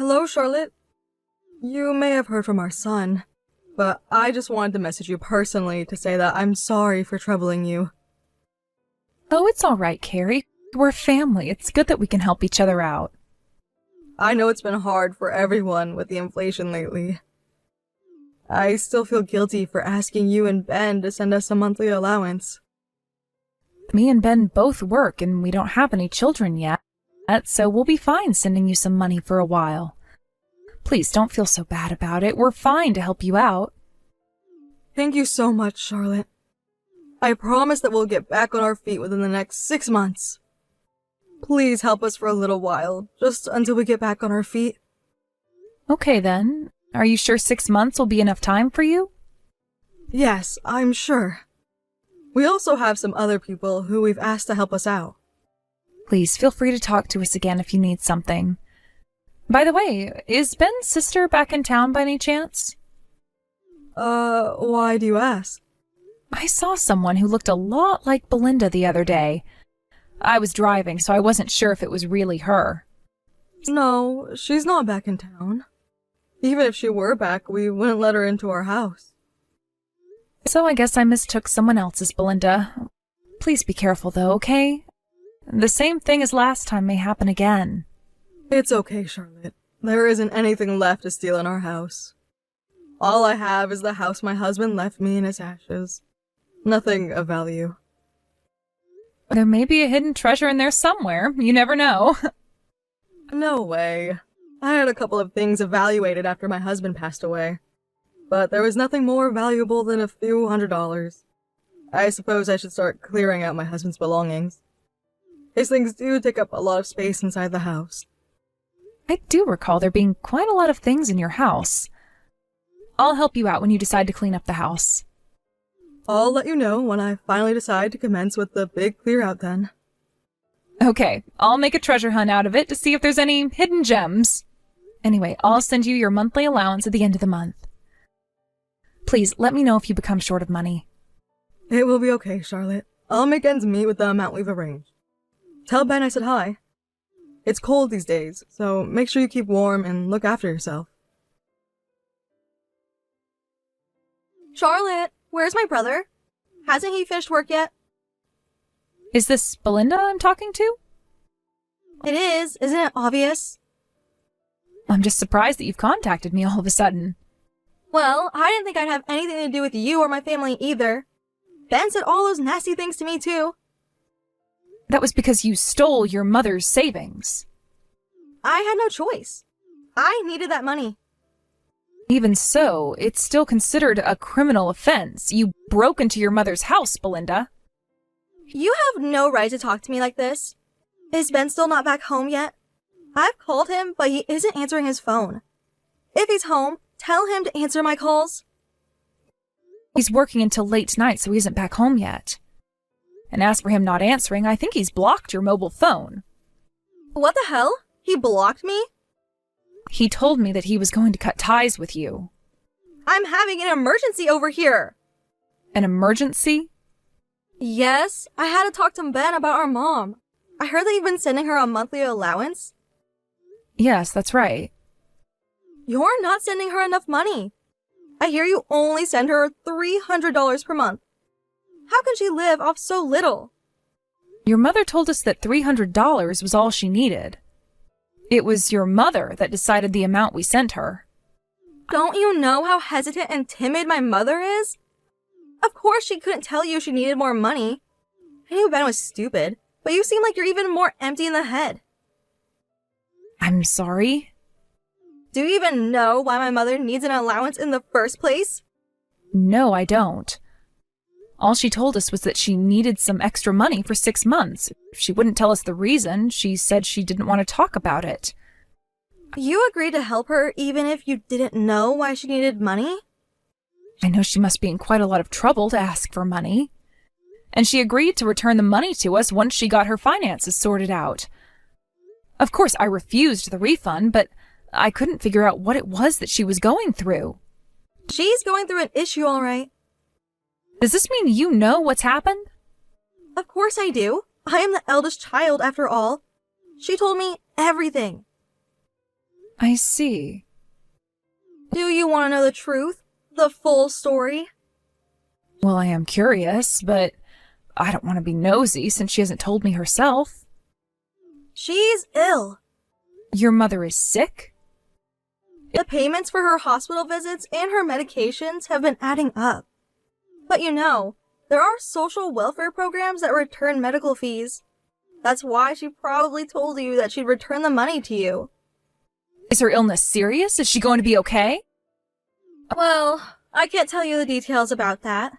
Hello, Charlotte. You may have heard from our son, but I just wanted to message you personally to say that I'm sorry for troubling you. Oh, it's all right, Carrie. We're family. It's good that we can help each other out. I know it's been hard for everyone with the inflation lately. I still feel guilty for asking you and Ben to send us a monthly allowance. Me and Ben both work and we don't have any children yet, so we'll be fine sending you some money for a while. Please don't feel so bad about it. We're fine to help you out. Thank you so much, Charlotte. I promise that we'll get back on our feet within the next 6 months. Please help us for a little while, just until we get back on our feet. Okay then. Are you sure 6 months will be enough time for you? Yes, I'm sure. We also have some other people who we've asked to help us out. Please feel free to talk to us again if you need something. By the way, is Ben's sister back in town by any chance? Why do you ask? I saw someone who looked a lot like Belinda the other day. I was driving, so I wasn't sure if it was really her. No, she's not back in town. Even if she were back, we wouldn't let her into our house. So I guess I mistook someone else as Belinda. Please be careful though, okay? The same thing as last time may happen again. It's okay, Charlotte. There isn't anything left to steal in our house. All I have is the house my husband left me in his ashes. Nothing of value. There may be a hidden treasure in there somewhere. You never know. No way. I had a couple of things evaluated after my husband passed away. But there was nothing more valuable than a few $100s. I suppose I should start clearing out my husband's belongings. His things do take up a lot of space inside the house. I do recall there being quite a lot of things in your house. I'll help you out when you decide to clean up the house. I'll let you know when I finally decide to commence with the big clear out then. Okay, I'll make a treasure hunt out of it to see if there's any hidden gems. Anyway, I'll send you your monthly allowance at the end of the month. Please, let me know if you become short of money. It will be okay, Charlotte. I'll make ends meet with the amount we've arranged. Tell Ben I said hi. It's cold these days, so make sure you keep warm and look after yourself. Charlotte, where's my brother? Hasn't he finished work yet? Is this Belinda I'm talking to? It is, isn't it obvious? I'm just surprised that you've contacted me all of a sudden. Well, I didn't think I'd have anything to do with you or my family either. Ben said all those nasty things to me too. That was because you stole your mother's savings. I had no choice. I needed that money. Even so, it's still considered a criminal offense. You broke into your mother's house, Belinda. You have no right to talk to me like this. Is Ben still not back home yet? I've called him, but he isn't answering his phone. If he's home, tell him to answer my calls. He's working until late tonight, so he isn't back home yet. And as for him not answering, I think he's blocked your mobile phone. What the hell? He blocked me? He told me that he was going to cut ties with you. I'm having an emergency over here. An emergency? Yes, I had to talk to Ben about our mom. I heard that you've been sending her a monthly allowance. Yes, that's right. You're not sending her enough money. I hear you only send her $300 per month. How can she live off so little? Your mother told us that $300 was all she needed. It was your mother that decided the amount we sent her. Don't you know how hesitant and timid my mother is? Of course she couldn't tell you she needed more money. I knew Ben was stupid, but you seem like you're even more empty in the head. I'm sorry. Do you even know why my mother needs an allowance in the first place? No, I don't. All she told us was that she needed some extra money for 6 months. She wouldn't tell us the reason. She said she didn't want to talk about it. You agreed to help her even if you didn't know why she needed money? I know she must be in quite a lot of trouble to ask for money. And she agreed to return the money to us once she got her finances sorted out. Of course, I refused the refund, but I couldn't figure out what it was that she was going through. She's going through an issue, all right. Does this mean you know what's happened? Of course I do. I am the eldest child, after all. She told me everything. I see. Do you want to know the truth? The full story? Well, I am curious, but I don't want to be nosy since she hasn't told me herself. She's ill. Your mother is sick? The payments for her hospital visits and her medications have been adding up. But you know, there are social welfare programs that return medical fees. That's why she probably told you that she'd return the money to you. Is her illness serious? Is she going to be okay? Well, I can't tell you the details about that.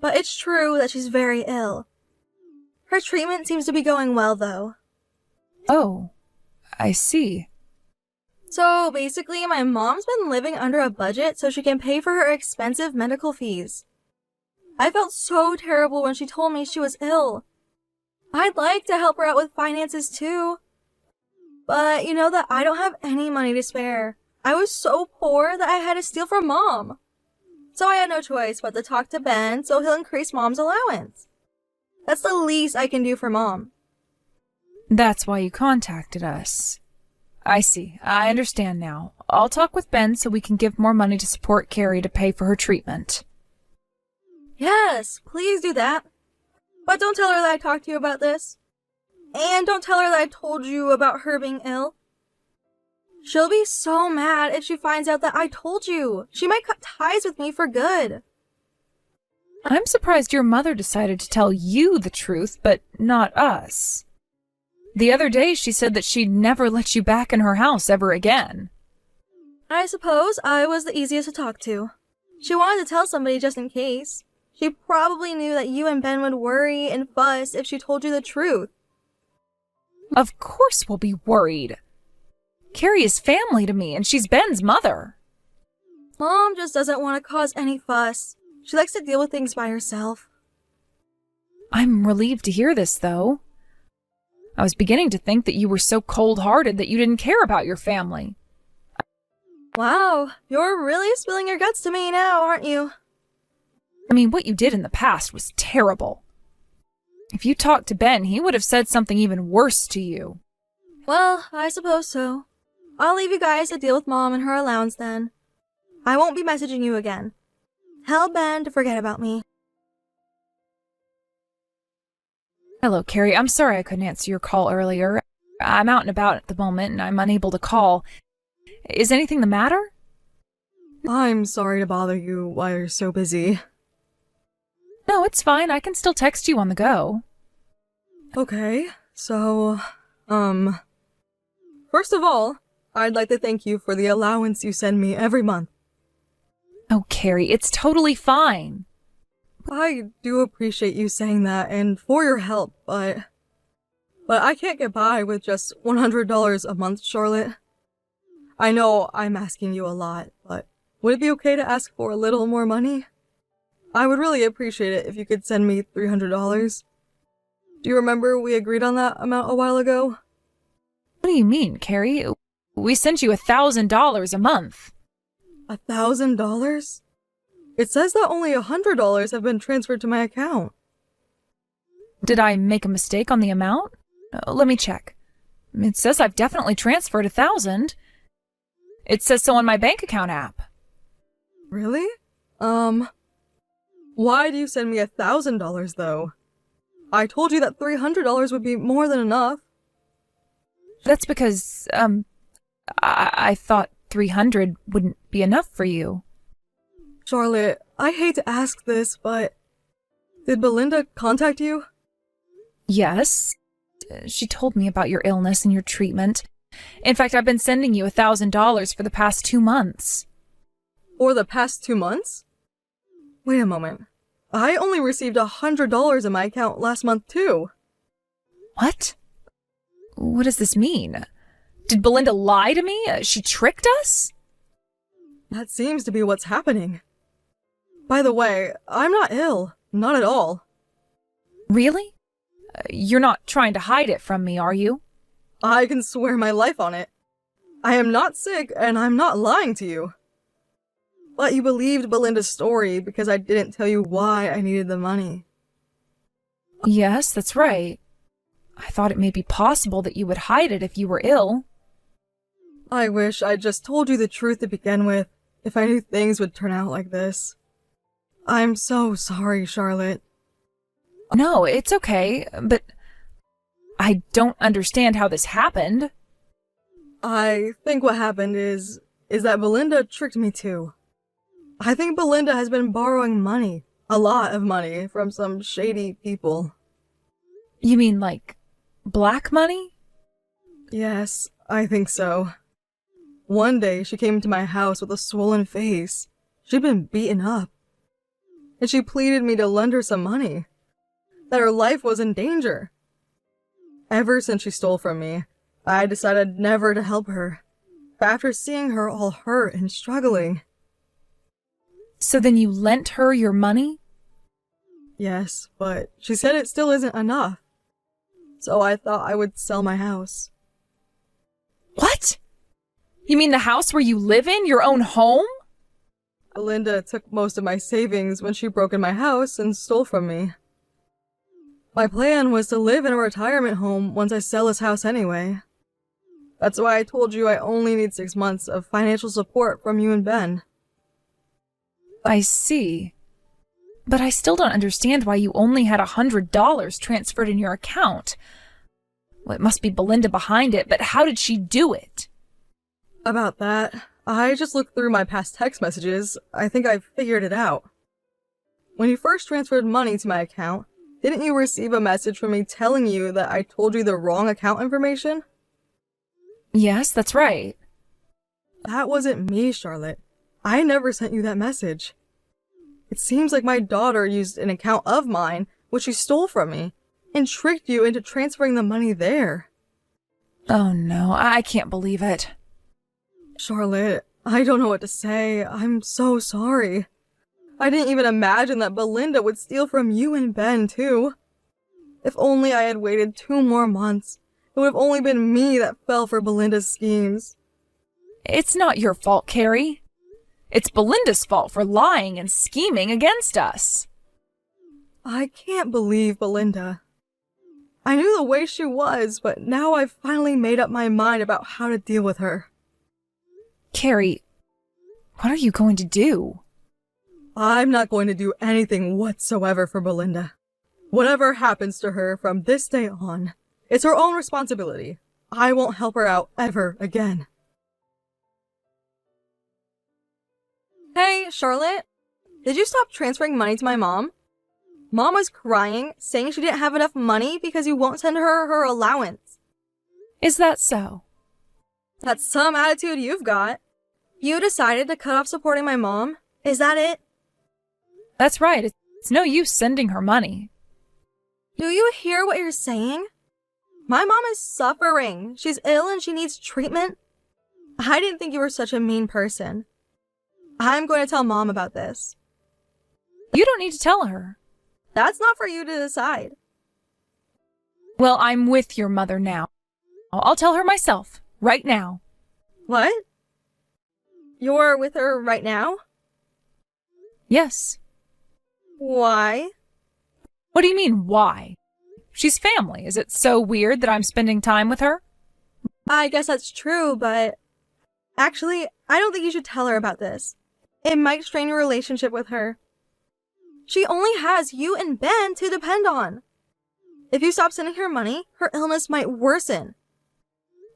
But it's true that she's very ill. Her treatment seems to be going well, though. Oh, I see. So basically, my mom's been living under a budget so she can pay for her expensive medical fees. I felt so terrible when she told me she was ill. I'd like to help her out with finances too. But you know that I don't have any money to spare. I was so poor that I had to steal from Mom. So I had no choice but to talk to Ben so he'll increase Mom's allowance. That's the least I can do for Mom. That's why you contacted us. I see. I understand now. I'll talk with Ben so we can give more money to support Carrie to pay for her treatment. Yes, please do that. But don't tell her that I talked to you about this. And don't tell her that I told you about her being ill. She'll be so mad if she finds out that I told you. She might cut ties with me for good. I'm surprised your mother decided to tell you the truth, but not us. The other day she said that she'd never let you back in her house ever again. I suppose I was the easiest to talk to. She wanted to tell somebody just in case. She probably knew that you and Ben would worry and fuss if she told you the truth. Of course we'll be worried. Carrie is family to me, and she's Ben's mother. Mom just doesn't want to cause any fuss. She likes to deal with things by herself. I'm relieved to hear this, though. I was beginning to think that you were so cold-hearted that you didn't care about your family. Wow, you're really spilling your guts to me now, aren't you? I mean, what you did in the past was terrible. If you talked to Ben, he would have said something even worse to you. Well, I suppose so. I'll leave you guys to deal with Mom and her allowance then. I won't be messaging you again. Tell Ben to forget about me. Hello, Carrie. I'm sorry I couldn't answer your call earlier. I'm out and about at the moment, and I'm unable to call. Is anything the matter? I'm sorry to bother you while you're so busy. No, it's fine. I can still text you on the go. Okay, so, first of all, I'd like to thank you for the allowance you send me every month. Oh, Carrie, it's totally fine. I do appreciate you saying that and for your help, but I can't get by with just $100 a month, Charlotte. I know I'm asking you a lot, but would it be okay to ask for a little more money? I would really appreciate it if you could send me $300. Do you remember we agreed on that amount a while ago? What do you mean, Carrie? We sent you $1,000 a month. $1,000? It says that only $100 have been transferred to my account. Did I make a mistake on the amount? Let me check. It says I've definitely transferred $1,000. It says so on my bank account app. Really? Why do you send me $1,000 though? I told you that $300 would be more than enough. That's because, I thought 300 wouldn't be enough for you. Charlotte, I hate to ask this, but did Belinda contact you? Yes. She told me about your illness and your treatment. In fact, I've been sending you $1,000 for the past 2 months. For the past 2 months? Wait a moment. I only received $100 in my account last month too. What? What does this mean? Did Belinda lie to me? She tricked us? That seems to be what's happening. By the way, I'm not ill. Not at all. Really? You're not trying to hide it from me, are you? I can swear my life on it. I am not sick, and I'm not lying to you. But you believed Belinda's story because I didn't tell you why I needed the money. Yes, that's right. I thought it may be possible that you would hide it if you were ill. I wish I'd just told you the truth to begin with, if I knew things would turn out like this. I'm so sorry, Charlotte. No, it's okay, but I don't understand how this happened. I think what happened is that Belinda tricked me too. I think Belinda has been borrowing money, a lot of money, from some shady people. You mean like black money? Yes, I think so. One day she came to my house with a swollen face. She'd been beaten up. And she pleaded me to lend her some money, that her life was in danger. Ever since she stole from me, I decided never to help her. But after seeing her all hurt and struggling... So then you lent her your money? Yes, but she said it still isn't enough. So I thought I would sell my house. What? You mean the house where you live in? Your own home? Belinda took most of my savings when she broke in my house and stole from me. My plan was to live in a retirement home once I sell this house anyway. That's why I told you I only need 6 months of financial support from you and Ben. I see. But I still don't understand why you only had $100 transferred in your account. Well, it must be Belinda behind it, but how did she do it? About that, I just looked through my past text messages. I think I figured it out. When you first transferred money to my account, didn't you receive a message from me telling you that I told you the wrong account information? Yes, that's right. That wasn't me, Charlotte. I never sent you that message. It seems like my daughter used an account of mine, which she stole from me, and tricked you into transferring the money there. Oh no, I can't believe it. Charlotte, I don't know what to say. I'm so sorry. I didn't even imagine that Belinda would steal from you and Ben, too. If only I had waited 2 more months, it would have only been me that fell for Belinda's schemes. It's not your fault, Carrie. It's Belinda's fault for lying and scheming against us. I can't believe Belinda. I knew the way she was, but now I've finally made up my mind about how to deal with her. Carrie, what are you going to do? I'm not going to do anything whatsoever for Belinda. Whatever happens to her from this day on, it's her own responsibility. I won't help her out ever again. Hey, Charlotte. Did you stop transferring money to my mom? Mom was crying, saying she didn't have enough money because you won't send her her allowance. Is that so? That's some attitude you've got. You decided to cut off supporting my mom? Is that it? That's right. It's no use sending her money. Do you hear what you're saying? My mom is suffering. She's ill and she needs treatment. I didn't think you were such a mean person. I'm going to tell Mom about this. You don't need to tell her. That's not for you to decide. Well, I'm with your mother now. I'll tell her myself, right now. What? You're with her right now? Yes. Why? What do you mean, why? She's family. Is it so weird that I'm spending time with her? I guess that's true, but... Actually, I don't think you should tell her about this. It might strain your relationship with her. She only has you and Ben to depend on. If you stop sending her money, her illness might worsen.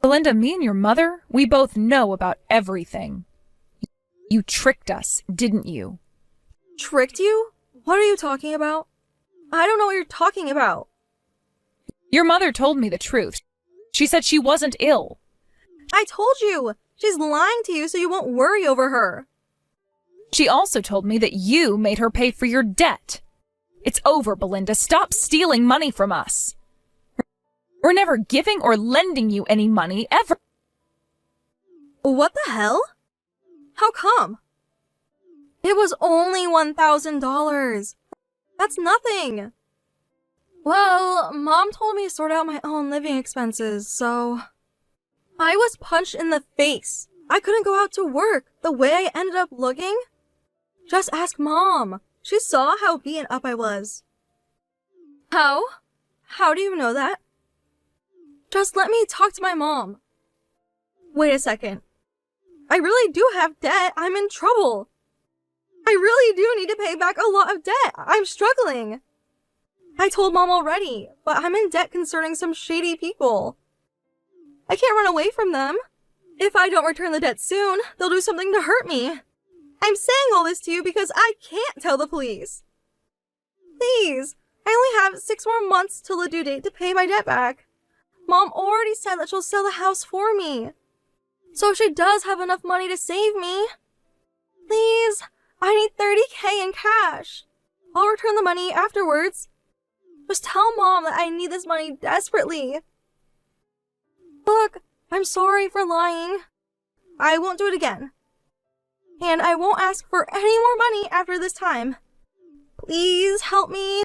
Belinda, me and your mother, we both know about everything. You tricked us, didn't you? Tricked you? What are you talking about? I don't know what you're talking about. Your mother told me the truth. She said she wasn't ill. I told you! She's lying to you so you won't worry over her. She also told me that you made her pay for your debt. It's over, Belinda. Stop stealing money from us. We're never giving or lending you any money, ever. What the hell? How come? It was only $1,000. That's nothing. Well, Mom told me to sort out my own living expenses, so... I was punched in the face. I couldn't go out to work. The way I ended up looking? Just ask Mom. She saw how beaten up I was. How? How do you know that? Just let me talk to my mom. Wait a second. I really do have debt. I'm in trouble. I really do need to pay back a lot of debt. I'm struggling. I told Mom already, but I'm in debt concerning some shady people. I can't run away from them. If I don't return the debt soon, they'll do something to hurt me. I'm saying all this to you because I can't tell the police. Please, I only have 6 more months till the due date to pay my debt back. Mom already said that she'll sell the house for me. So she does have enough money to save me. Please, I need $30,000 in cash. I'll return the money afterwards. Just tell Mom that I need this money desperately. Look, I'm sorry for lying. I won't do it again. And I won't ask for any more money after this time. Please help me.